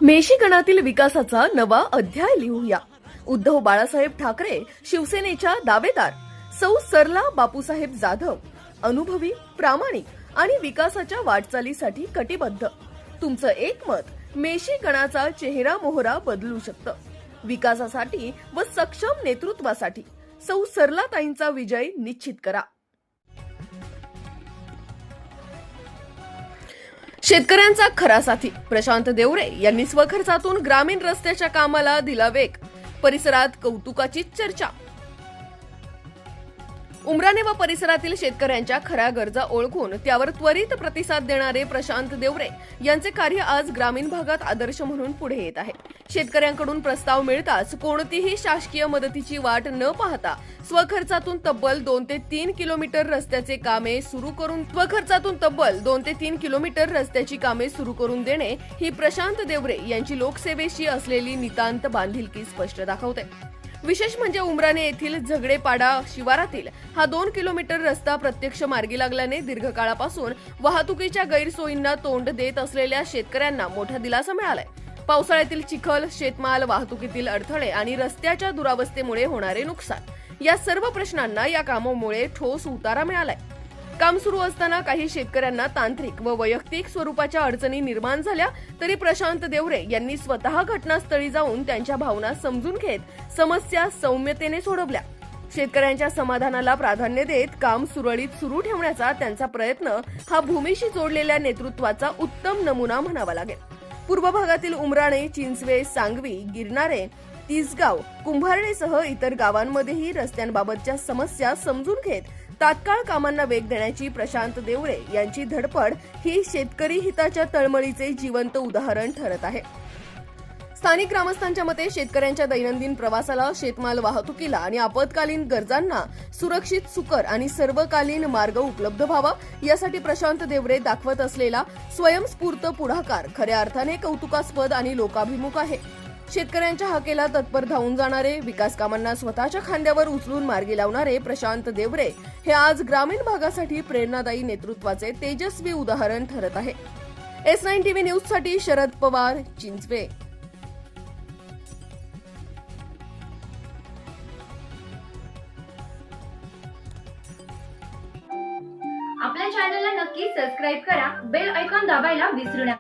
मेशी गणातील विकासाचा नवा अध्याय लिहूया. उद्धव बाळासाहेब ठाकरे शिवसेनेच्या दावेदार, सौ सरला बापूसाहेब जाधव अनुभवी, प्रामाणिक आणि विकासाच्या वाटचालीसाठी कटिबद्ध. तुमचं एक मत मेशी गणाचा चेहरा मोहरा बदलू शकतं. विकासासाठी व सक्षम नेतृत्वासाठी सौ सरलाताईंचा विजय निश्चित करा. शेतकऱ्यांचा खरा साथी प्रशांत देवरे यांनी स्वखर्चातून ग्रामीण रस्त्याच्या कामाला दिला वेग. परिसरात कौतुकाची चर्चा. उमराणे व परिसरातील शेतकऱ्यांच्या खऱ्या गरजा ओळखून त्यावर त्वरित प्रतिसाद देणारे प्रशांत देवरे यांचे कार्य आज ग्रामीण भागात आदर्श म्हणून पुढे येत आहे. शेतकऱ्यांकडून प्रस्ताव मिळताच कोणतीही शासकीय मदतीची वाट न पाहता स्वखर्चातून तब्बल 2 ते 3 किलोमीटर रस्त्याची कामे सुरू करून देणे ही प्रशांत देवरे यांची लोकसेवेशी असलेली नितांत बांधिलकी स्पष्ट दाखवते. विशेष म्हणजे उमराणे येथील झगडेपाडा शिवारातील हा 2 किलोमीटर रस्ता प्रत्यक्ष मार्गी लागल्याने दीर्घकाळापासून वाहतुकीच्या गैरसोयींना तोंड देत असलेल्या शेतकऱ्यांना मोठा दिलासा मिळालाय. पावसाळ्यातील चिखल, शेतमाल वाहतुकीतील अडथळे आणि रस्त्याच्या दुरावस्थेमुळे होणारे नुकसान या सर्व प्रश्नांना या कामामुळे ठोस उतारा मिळालाय. काम सुरू असताना काही शेतकऱ्यांना तांत्रिक व वैयक्तिक स्वरूपाच्या अडचणी निर्माण झाल्या तरी प्रशांत देवरे यांनी स्वतः घटनास्थळी जाऊन त्यांच्या भावना समजून घेत समस्या सौम्यतेने सोडवल्या. शेतकऱ्यांच्या समाधानाला प्राधान्य देत काम सुरळीत सुरू ठेवण्याचा त्यांचा प्रयत्न हा भूमीशी जोडलेल्या नेतृत्वाचा उत्तम नमुना म्हणावा लागेल. पूर्व भागातील उमराणे, चिंचवे, सांगवी, गिरणारे, तिसगाव, कुंभारडेसह इतर गावांमध्येही रस्त्यांबाबतच्या समस्या समजून घेत तात्काळ कामांना वेग देण्याची प्रशांत देवरे यांची धडपड ही शेतकरी हिताच्या तळमळीचे जिवंत उदाहरण ठरत आहे. स्थानिक ग्रामस्थांच्या मते शेतकऱ्यांच्या दैनंदिन प्रवासाला, शेतमाल वाहतुकीला आणि आपत्कालीन गरजांना सुरक्षित, सुकर आणि सर्वकालीन मार्ग उपलब्ध व्हावा यासाठी प्रशांत देवरे दाखवत असलेला स्वयंस्फूर्त पुढाकार खऱ्या अर्थाने कौतुकास्पद आणि लोकाभिमुख आहे. शेतकऱ्यांच्या हाकेला तत्पर धावून जाणारे, विकास कामांना स्वतःच्या खांद्यावर उचलून मार्गी लावणारे प्रशांत देवरे हे आज ग्रामीण भागासाठी प्रेरणादायी नेतृत्वाचे तेजस्वी उदाहरण ठरत आहे. S9 TV न्यूज साठी शरद पवार, चिंचवे. आपल्या चॅनलला नक्की सबस्क्राईब करा. बेल आयकॉन दाबायला विसरू नका.